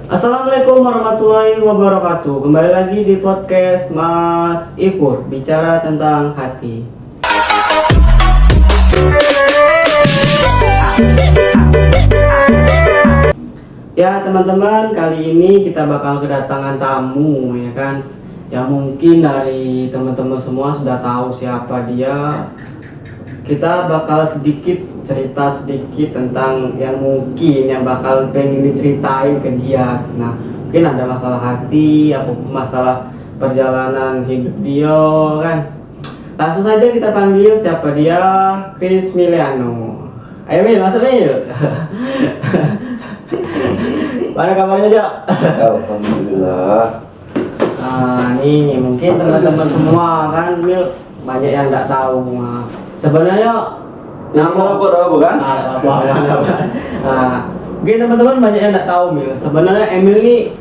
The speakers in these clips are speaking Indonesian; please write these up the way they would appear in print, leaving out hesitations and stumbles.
Assalamualaikum warahmatullahi wabarakatuh. Kembali lagi di podcast Mas Ipur, bicara tentang hati. Ya teman-teman, kali ini kita bakal kedatangan tamu, ya kan? Yang mungkin dari teman-teman semua sudah tahu siapa dia. Kita bakal cerita sedikit tentang yang mungkin yang bakal pengen diceritain ke dia. Nah, mungkin ada masalah hati, ataupun masalah perjalanan hidup dia, kan? Langsung saja kita panggil siapa dia, Chris Miliano. Ayo Mil, masuk Mil. Mana kabarnya, Jak? Alhamdulillah. Nah, nih mungkin teman-teman semua kan Mil banyak yang nggak tahu. Nah, sebenarnya Nama aku ada bukan? Nah, mungkin teman-teman banyak yang nggak tahu Mil. Sebenarnya Emil ini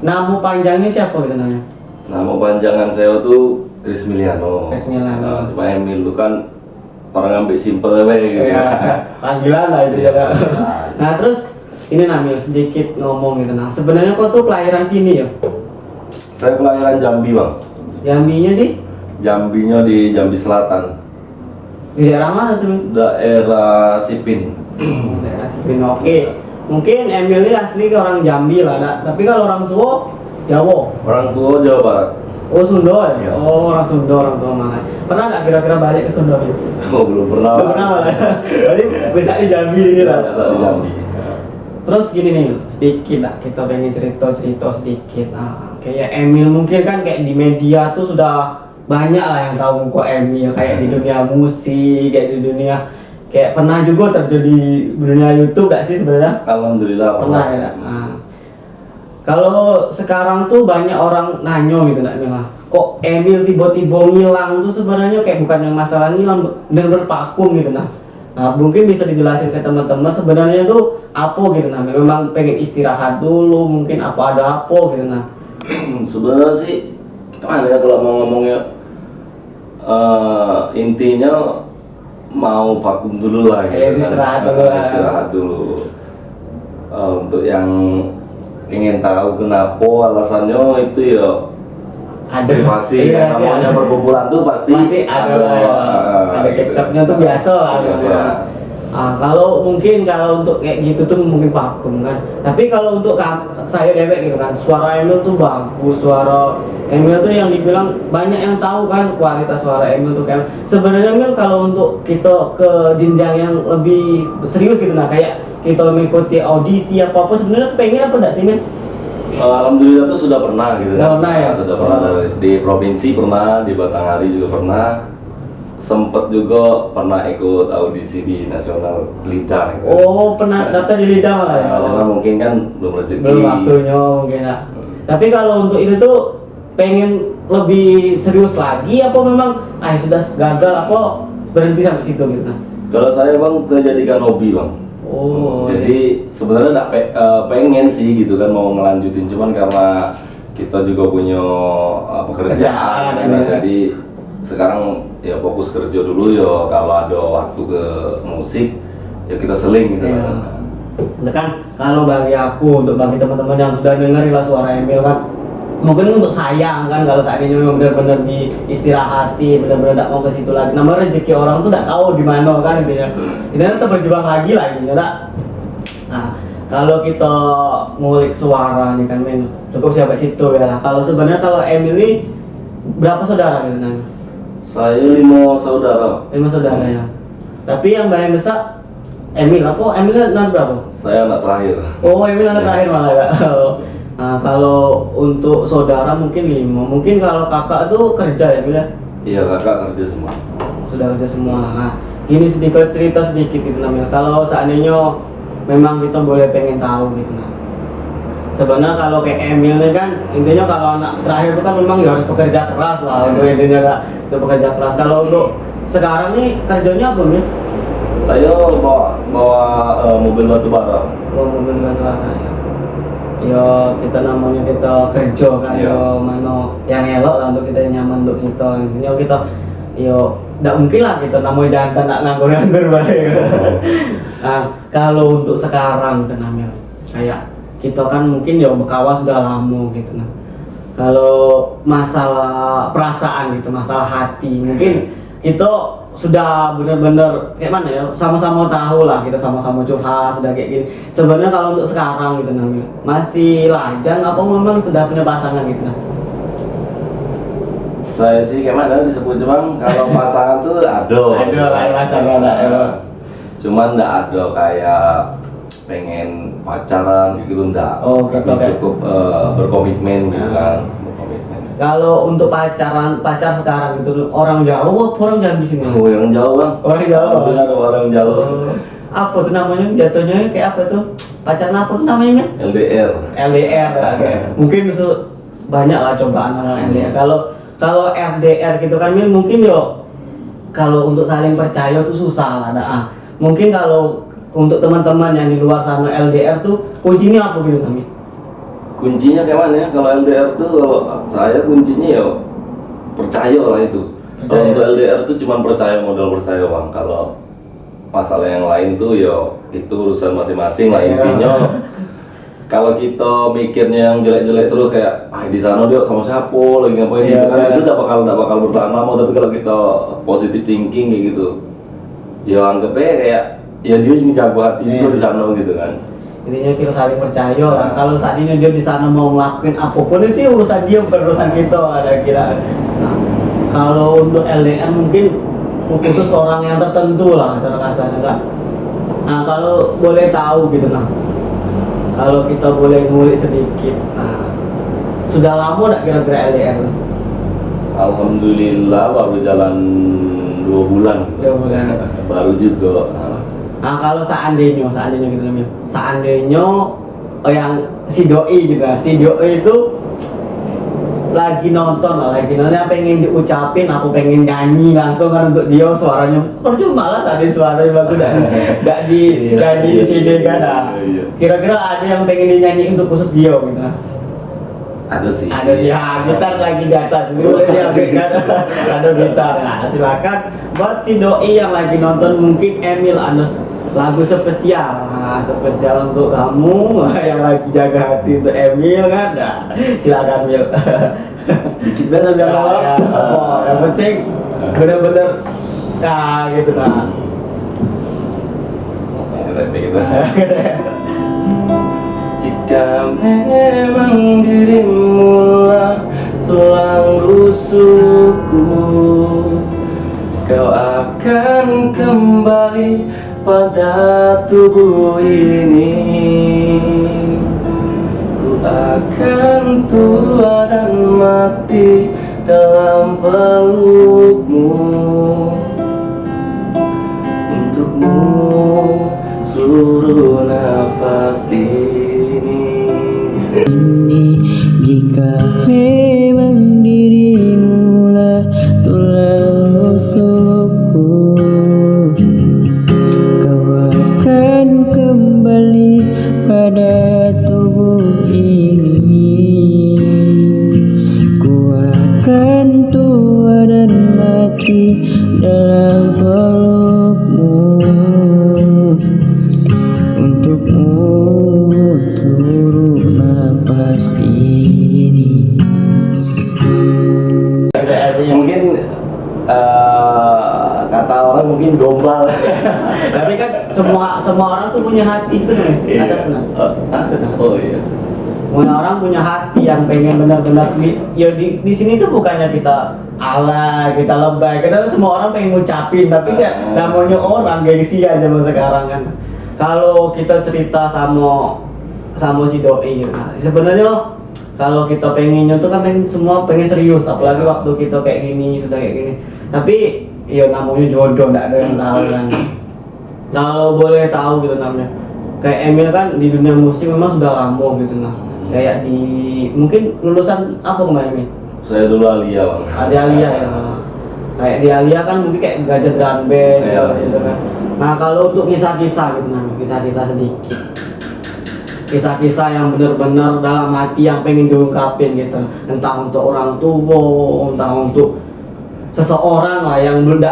nama panjangnya siapa gitu namanya? Nama panjangan saya tuh Chris Miliano. Chris Miliano. Nah, cuma Emil itu kan orang ambil simple aja gitu. Ya, panggilan lah itu ya. Nah terus ini Namil sedikit ngomong gitu. Nah sebenarnya kau tuh kelahiran sini ya? Saya kelahiran Jambi bang. Jambinya di? Jambinya di Jambi Selatan. Di daerah mana tuh? Daerah Sipin. Daerah Sipin. Oke. Mungkin Emil ini asli ke orang Jambi lah, tapi kalau orang tua Jawa. Orang tua Jawa Barat. Oh Sunda ya? Ya. Oh orang Sunda orang tua mana? Pernah nggak kira-kira balik ke Sunda gitu? Oh belum pernah. Belum pernah lah. Berarti bisa di Jambi ini lah. Bisa di Jambi. Terus gini nih, sedikit lah kita pengen cerita sedikit. Nah, kayak Emil mungkin kan kayak di media tuh sudah banyak lah yang tahu kok Emil kayak di dunia musik, kayak di dunia kayak pernah juga terjadi di dunia YouTube gak sih sebenarnya? Alhamdulillah Pernah ya. Nah, kalau sekarang tuh banyak orang nanya gitu nak Mila, kok Emil tiba-tiba ngilang tuh sebenarnya kayak bukan yang masalah ngilang, bener-bener vakum gitu nah. Nah, mungkin bisa dijelasin ke teman-teman sebenarnya tuh apa gitu nah. Memang pengen istirahat dulu, mungkin apa ada apa gitu nah. Sebenarnya sih gimana ya kalau mau ngomongnya intinya mau vakum dulu lah gitu Istirahat dulu lah. Istirahat dulu. Untuk yang ingin tahu kenapa alasannya itu ya privasi iya, kan namanya perkumpulan tuh pasti ada kecapnya tuh biasa lah biasa. Kalau untuk kayak gitu tuh mungkin vakum kan, tapi kalau untuk saya dewek gitu kan, suara Emil tuh bagus, suara Emil tuh yang dibilang banyak yang tahu kan kualitas suara Emil tuh kayak sebenarnya Emil kalau untuk kita ke jenjang yang lebih serius gitu nah, kayak kita mengikuti audisi apa sebenarnya pengen apa enggak sih Mil? Alhamdulillah tuh sudah pernah gitu kan. Pernah ya? Sudah pernah di provinsi pernah, di Batanghari juga pernah. Sempet juga pernah ikut audisi di nasional Lidah gitu. Oh, pernah daftar di Lidah malah ya? Cuma mungkin kan belum rezeki. Belum waktunya mungkin ya. Tapi kalau untuk itu tuh pengen lebih serius lagi apa memang sudah gagal apa berhenti sampai situ gitu nah? Kalau saya bang, saya jadikan hobi bang. Oh, jadi sebenarnya nggak pengen sih gitu kan mau ngelanjutin, cuman karena kita juga punya pekerjaan ya. Jadi sekarang ya fokus kerja dulu ya, kalau ada waktu ke musik ya kita seling gitu ya. Nah kan kalau bagi aku, untuk bagi teman-teman yang sudah dengerin lah suara Emil kan, mungkin untuk sayang kan kalau seandainya memang benar-benar di istirahati, benar-benar tidak mau ke situ lagi. Namanya rezeki orang tuh tidak tahu di mana kan intinya. Kita tetap berjuang lagi ya tak? Nah, kalau kita ngulik suara nih kan men, cukup sampai situ ya lah. Kalau sebenarnya kalau Emil ini berapa saudara gitu kan? Saya 5 saudara. 5 saudara ya. Tapi yang paling besar Emil apa? Emil anak berapa? Saya anak terakhir. Oh, Emil anak terakhir malah ya. Nah, kalau untuk saudara mungkin 5. Mungkin kalau kakak tuh kerja ya, Mila? Iya, kakak kerja semua. Sudah kerja semua. Nah, gini cerita sedikit gitu namanya. Kalau seandainya memang kita boleh pengen tahu gitu nah. Sebenarnya kalau kayak Emil nih kan, intinya kalau anak terakhir itu kan memang ya harus bekerja keras lah untuk intinya kak. Untuk bekerja keras. Kalau untuk sekarang nih kerjanya apa nih? Saya bawa mobil batu bara. Oh, mobil batu bara ya. Ya kita namanya kita kerja kan ya mana yang elok lah untuk kita, nyaman untuk kita. Intinya kita yo tidak mungkin lah kita namanya jantan tak nganggur balik. Nah, kalau untuk sekarang namanya kayak kita kan mungkin ya berkawan sudah lama gitu nah. Kalau masalah perasaan gitu, masalah hati, mungkin kita sudah benar-benar kayak mana ya, sama-sama tahu lah, kita sama-sama curhat sudah kayak gini. Sebenarnya kalau untuk sekarang gitu namanya masih lajang apa memang sudah punya pasangan gitu nah? Saya sih kayak mana disebut cuman kalau pasangan tuh ada Lah pasangan ada. Cuman nggak ada kayak pengen pacaran gitu, enggak. Oh, gitu, Tapi kan. cukup berkomitmen gitu kan, berkomitmen. Kalau untuk pacar sekarang itu orang jauh apa orang Jambi sini? Oh, yang jauh bang. Orang jauh. Alhamdulillah ada orang jauh. Apa tuh namanya? Jatuhnya kayak apa tuh? Pacaran apa tuh namanya? Men? LDR. LDR. Mungkin banyak lah cobaan orang LDR. Kalau RDR gitu kan Min, mungkin yo kalau untuk saling percaya tuh susah lah. Nah, mungkin kalau untuk teman-teman yang di luar sana LDR tuh kuncinya apa gitu Min? Kuncinya kayak mana ya? Kalau LDR tuh kalau saya kuncinya ya percaya lah itu. Kalau Percaya. untuk LDR tuh cuma percaya, modal percaya bang. Kalau masalah yang lain tuh ya itu urusan masing-masing lah Iya. intinya. Kalau kita mikirnya yang jelek-jelek terus kayak di sana dia sama siapa lagi ngapain Iya, gitu kan, iya. itu nggak bakal bertahan lama. Tapi kalau kita positive thinking kayak gitu, ya anggapnya kayak ya dia jago hati juga Iya. di sana gitu kan. Intinya kita saling percaya lah. Kalau saat ini dia di sana mau ngelakuin apapun itu ya urusan dia, bukan urusan kita ada kira. Nah, kalau untuk LDR mungkin khusus orang yang tertentu lah cara kasarnya kan. Nah kalau boleh tahu gitu nah, kalau kita boleh ngulik sedikit, nah sudah lama nggak kira-kira LDR? Alhamdulillah baru jalan 2 bulan. 2 bulan. Baru juga. Nah kalau seandainya gitu namanya, seandainya yang si doi gitu, si doi itu lagi nonton yang pengen diucapin, aku pengen nyanyi langsung kan untuk dia, suaranya percuma lah tadi suaranya bagus nggak di sini kan. Nah, kira-kira ada yang pengen dinyanyi untuk khusus dia gitu nah? Ada sih. Gitar lagi di atas itu dia ada gitar. Nah, silakan buat si doi yang lagi nonton, mungkin Emil ada lagu spesial. Nah, spesial untuk kamu yang lagi jaga hati untuk Emil kan. Nah, silakan Emil. Dikit banget biar Yang penting benar-benar gitu nah. langsung direpek gitu. Jika memang dirimu lah tulang rusukku, kau akan kembali pada tubuh ini. Ku akan tua dan mati dalam pelukmu. Untukmu seluruh nafas ini. Jika memang dirimu lah tulang rusukku, kau akan kembali pada tubuh ini. Ku akan tua dan mati dalam pelukmu. Untukmu seluruh nafas ini. Mungkin kata orang mungkin gombal. Tapi kan semua orang tuh punya hati itu nih. Atas nah. Oh iya. Semua orang punya hati yang pengen benar-benar di sini tuh bukannya kita ala, kita lebay, kita tuh semua orang pengen ngucapin, tapi kan namanya orang gengsi aja zaman sekarang kan. Kalau kita cerita sama si doi gitu. Nah, sebenarnya kalau kita pengennya tuh kan semua pengen serius, apalagi waktu kita kayak gini, sudah kayak gini. Tapi ya namanya jodoh, nggak ada yang tahu kan. Kalau boleh tahu gitu namanya, kayak Emil kan di dunia musik memang sudah lama gitu nah. Kayak di mungkin lulusan apa kemarin Emil? Saya dulu Alia bang. Ada Alia ya. Kayak di Alia kan mungkin kayak Gajah Drum Band Iya. gitu kan. Nah kalau untuk kisah-kisah gitu nah, kisah-kisah sedikit, kisah-kisah yang benar-benar dalam hati yang pengen diungkapin gitu, entah untuk orang tua, entah untuk seseorang lah yang belum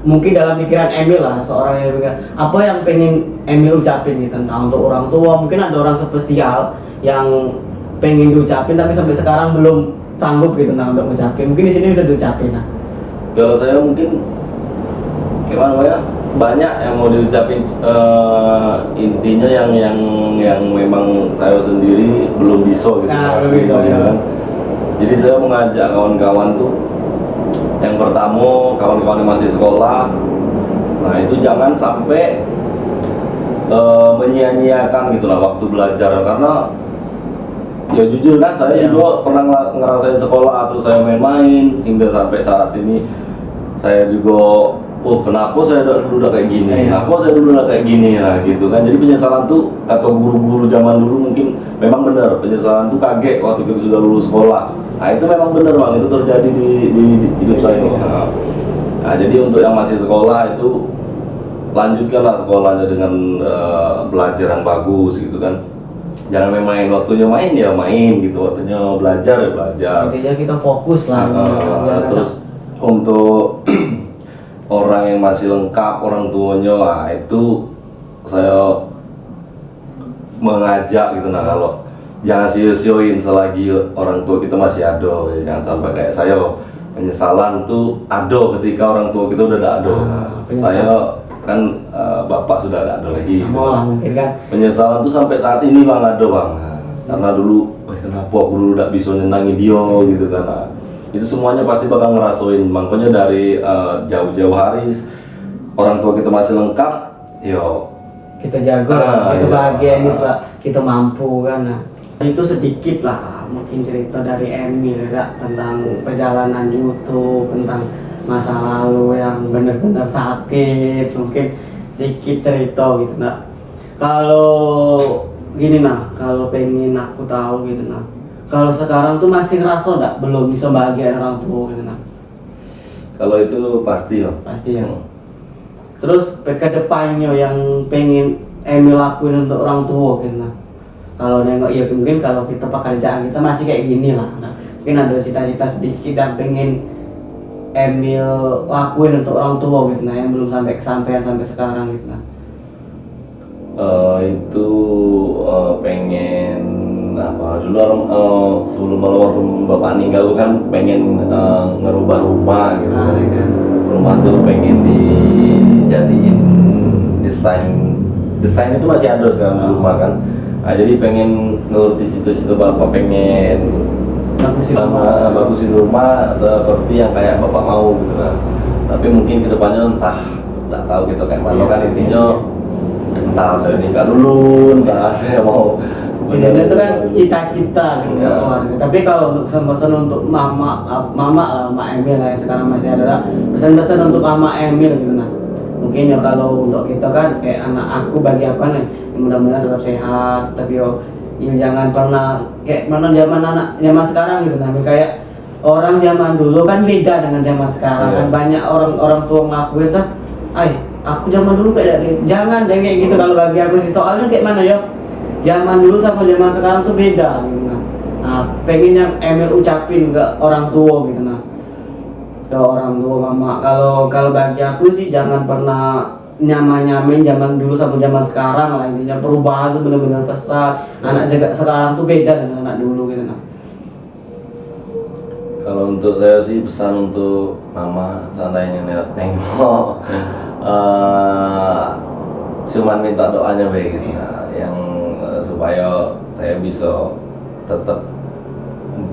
mungkin dalam pikiran Emil lah, seorang yang pikir apa yang pengen Emil ucapin nih tentang untuk orang tua. Mungkin ada orang spesial yang pengen diucapin tapi sampai sekarang belum sanggup gitu nah untuk ngucapin. Mungkin di sini bisa diucapin nah. Kalau saya mungkin gimana ya, banyak yang mau diucapin, intinya yang memang saya sendiri belum bisa gitu. Nah, belum bisa, ya. kan. Jadi saya mengajak kawan-kawan tuh, yang pertama kawan-kawan yang masih sekolah, nah itu jangan sampai menyia-nyiakan gitu lah waktu belajar, karena ya jujur kan saya juga pernah ngerasain sekolah terus saya main-main hingga sampai saat ini saya juga kenapa saya dulu udah kayak gini, kenapa saya dulu udah kayak gini, nah gitu kan. Jadi penyesalan tuh, atau guru-guru zaman dulu mungkin memang benar, penyesalan tuh kaget waktu kita sudah lulus sekolah. Nah itu memang benar bang, itu terjadi di hidup saya. Nah jadi untuk yang masih sekolah itu lanjutkanlah sekolahnya dengan belajar yang bagus gitu kan. Jangan main, waktunya main ya main gitu, waktunya belajar ya belajar. Intinya kita fokus lah. Terus untuk orang yang masih lengkap orang tuanya, nah itu saya mengajak gitu nah, kalau jangan sia-siain selagi orang tua kita masih ada, ya. Jangan sampai kayak saya, penyesalan tuh ada ketika orang tua kita udah tidak ada. Saya kan bapak sudah tidak ada lagi gitu. Mungkin kan Penyesalan tuh sampai saat ini bang ada bang, karena dulu kenapa aku dulu tidak bisa nyenangin dia gitu kan. Nah, itu semuanya pasti bakal ngerasain. Makanya dari jauh-jauh hari orang tua kita masih lengkap, yo kita jago, kita iya. bahagia ini setelah kita mampu kan. Nah, itu sedikit lah mungkin cerita dari Emil ya, tentang perjalanan YouTube, tentang masa lalu yang benar-benar sakit, mungkin sedikit cerita gitu nah. Kalau gini nah, kalau pengen aku tahu gitu nah, kalau sekarang tuh masih ngerasa enggak belum bisa bahagia orang tua gitu nah? Kalau itu pasti loh. Pasti ya. Terus ke depannya yang pengen Emil lakuin untuk orang tua gitu nah. Kalau nengok ya mungkin kalau kita pekerjaan kita masih kayak gini lah. Nah, mungkin ada cita-cita sedikit yang pengen Emil lakuin untuk orang tua gitu nah, yang belum sampai kesampaian sampai sekarang gitu nah. Itu pengen apa dulu orang sebelum almarhum bapak meninggal tuh kan pengen ngerubah rumah gitu kan. Rumah tuh pengen dijadiin desain itu masih ada sekarang di rumah kan. Nah, jadi pengen nuruti cita-cita bapak, pengen bagusin rumah seperti yang kayak bapak mau gitu kan. Tapi mungkin kedepannya entah, nggak tahu gitu kayak mana kan. Intinya entah saya nikah dulu, entah saya mau itu kan cita-cita gitu keluarga. Tapi kalau untuk pesan-pesan untuk mama Emil lah yang sekarang masih ada, pesan-pesan untuk mama Emil gitu nah. Mungkin ya kalau untuk kita kan kayak anak aku, bagi aku kan mudah-mudahan tetap sehat, tapi yo jangan pernah kayak mana zaman sekarang gitu nah. Kayak orang zaman dulu kan beda dengan zaman sekarang kan, banyak orang tua ngelakuin kan, aku zaman dulu kayak jangan kayak gitu. Kalau bagi aku sih, soalnya kayak mana ya, zaman dulu sama zaman sekarang tuh beda gitu nah. Pengen yang Emil ucapin ke orang tua gitu nah, ke orang tua mama. Kalau bagi aku sih jangan pernah nyamain zaman dulu sama zaman sekarang lah. Intinya perubahan tuh benar-benar pesat. Anak juga sekarang tuh beda dengan anak dulu gitu nah. Kalau untuk saya sih pesan untuk mama, seandainya nengok cuman minta doanya baik gitu ya, yang supaya saya bisa tetap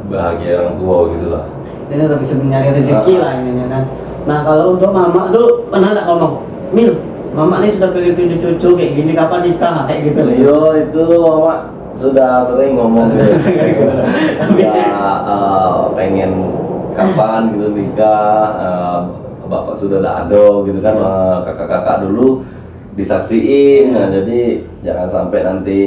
bahagia orang tua gitu lah. Dia tetap bisa mencari rezeki lah ininya kan. Nah kalau untuk mama tuh pernah nggak ngomong, Mil, mama ini sudah pengen cucu kayak gini, kapan nikah kayak gitu? Iya itu mama sudah sering ngomong gitu. Pengen kapan gitu nikah, bapak sudah ada gitu kan, kakak-kakak dulu disaksiin. Nah jadi jangan sampai nanti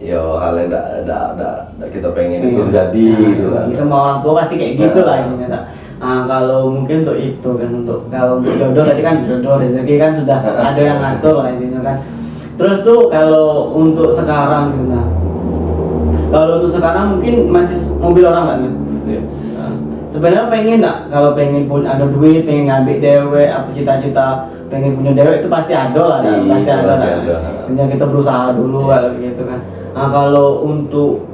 hal yang tidak kita pengen itu terjadi gitu kan. Semua orang tua pasti kayak gitu lah intinya. Nah, kalau mungkin untuk itu kan, kalau untuk jodoh tadi kan jodoh rezeki kan sudah ada yang ngatur lah intinya kan. Terus tuh kalau untuk sekarang gitu nah, kalau untuk sekarang mungkin masih mobil orang nggak nih? sebenarnya pengen nggak kalau pengen pun ada duit, pengen ngambil dewe, apa cita-cita pengen punya dewe itu pasti ada lah, pasti ada pasti lah. ada. Hanya kita berusaha dulu kalau gitu kan. Nah kalau untuk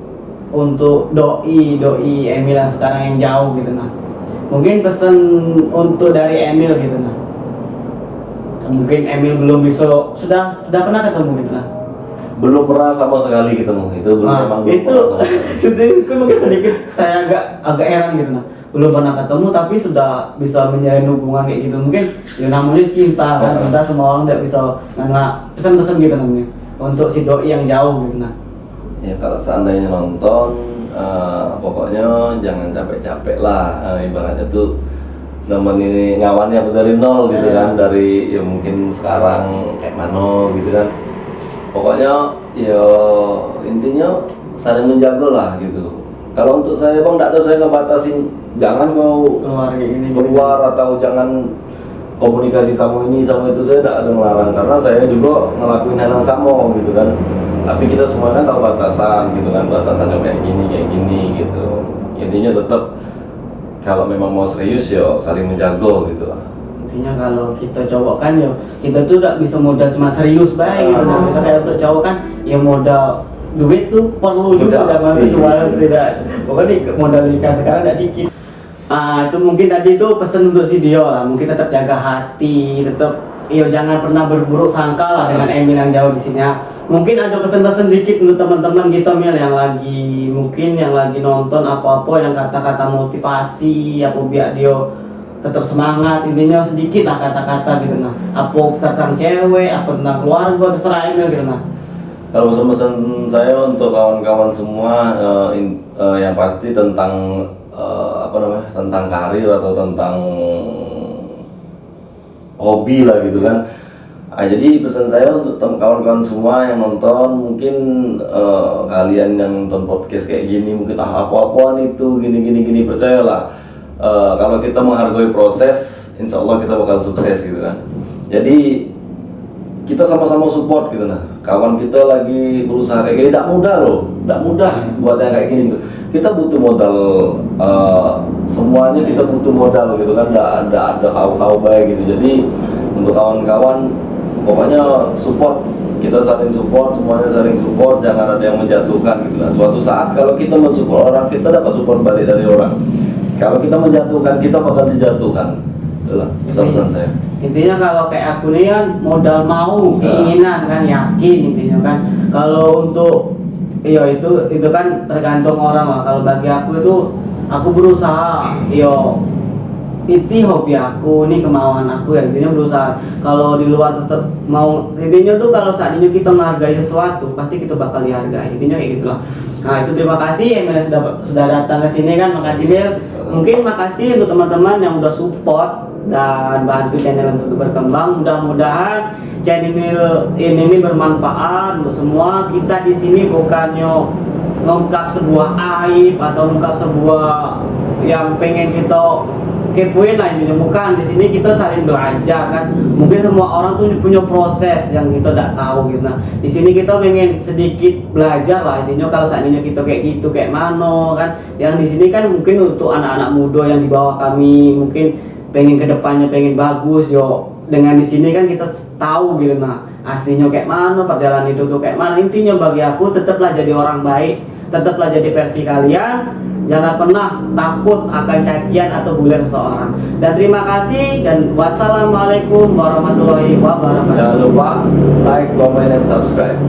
doi Emil yang sekarang yang jauh gitu nah, mungkin pesan untuk dari Emil gitu nah, mungkin Emil belum bisa sudah pernah ketemu gitu nah. Belum pernah sama sekali ketemu, itu belum Nah, memang belum itu pernah sama sekali. sedikit mungkin sedikit saya agak heran gitu nah, belum pernah ketemu tapi sudah bisa menjalin hubungan kayak gitu. Mungkin ya namanya cinta kan, cinta semua orang tidak bisa nggak pesan-pesan gitu namanya untuk si doi yang jauh gitu nah. Ya kalau seandainya nonton, pokoknya jangan capek-capek lah, ibaratnya tuh nemenin ngawannya aku dari nol gitu kan, dari ya mungkin sekarang kayak mano gitu kan. Pokoknya ya intinya saling menjaga lah gitu. Kalau untuk saya bang, tidak tahu saya ngebatasin jangan mau Keluar kayak gini keluar atau jangan komunikasi sama ini sama itu, saya tidak ada melarang karena saya juga ngelakuin hal yang sama gitu kan. Tapi kita semua kan tahu batasan gitu kan, batasannya kayak gini gitu. Intinya tetap kalau memang mau serius ya saling menjaga gitu lah. intinya kalau kita cowok kan ya kita tuh tidak bisa modal cuma serius baik gitu. Nah, bisa kayak untuk cowok kan ya modal duit tuh perlu juga dalam pasti. situasi tidak. Pokoknya modal nikah sekarang tidak dikit. Itu mungkin tadi itu pesan untuk si Dio lah, mungkin tetap jaga hati, tetap jangan pernah berburuk sangka lah dengan Emil yang jauh di sini. Mungkin ada pesan-pesan dikit untuk teman-teman kita Mil yang lagi nonton apa-apa yang kata-kata motivasi apa biar dia tetap semangat, intinya sedikit lah kata-kata gitu nah, apa tentang cewek, apa tentang keluarga, terserah Emil gitu nah. Kalau pesan-pesan saya untuk kawan-kawan semua, yang pasti tentang tentang karir atau tentang hobi lah gitu kan. Jadi pesan saya untuk kawan-kawan semua yang nonton, mungkin kalian yang nonton podcast kayak gini mungkin apa-apaan itu gini percayalah, kalau kita menghargai proses, insya Allah kita bakal sukses gitu kan. Jadi kita sama-sama support gitu nah. Kawan kita lagi berusaha kayak gini, tidak mudah loh, tidak mudah buat yang kayak gini gitu. Kita butuh modal, semuanya kita butuh modal gitu kan, tidak ada hau-hau baik gitu. Jadi untuk kawan-kawan pokoknya support, kita saling support, semuanya saling support, jangan ada yang menjatuhkan gitu lah. Suatu saat kalau kita mensupport orang, kita dapat support balik dari orang. Kalau kita menjatuhkan, kita bakal dijatuhkan. Itulah pesan saya. Intinya kalau kayak aku nih kan modal mau, keinginan kan, yakin intinya kan. Kalau untuk itu kan tergantung orang lah. Kalau bagi aku itu aku berusaha, itu hobi aku, ini kemauan aku ya, intinya berusaha. Kalau di luar tetap mau, intinya tuh kalau saat ini kita menghargai sesuatu pasti kita bakal dihargai, intinya kayak gitulah. Nah itu terima kasih Emil sudah datang ke sini kan, makasih Mil. Mungkin makasih untuk teman-teman yang udah support dan bantu channel untuk berkembang. Mudah-mudahan channel ini bermanfaat untuk semua. Kita di sini bukannya ngungkap sebuah aib atau ngungkap sebuah yang pengen kita kepoin lah, intinya bukan. Di sini kita saling belajar kan. Mungkin semua orang tuh punya proses yang kita tidak tahu gitu. Nah, di sini kita pengen sedikit belajar lah, intinya kalau seandainya kita kayak gitu kayak mano kan. Yang di sini kan mungkin untuk anak-anak muda yang di bawah kami mungkin pengen kedepannya pengen bagus dengan di sini kan kita tahu gitu nah aslinya kayak mana, perjalanan itu tuh kayak mana. Intinya bagi aku tetaplah jadi orang baik, tetaplah jadi versi kalian, jangan pernah takut akan cacian atau bulian seseorang. Dan terima kasih dan wassalamualaikum warahmatullahi wabarakatuh. Jangan lupa like, comment, dan subscribe.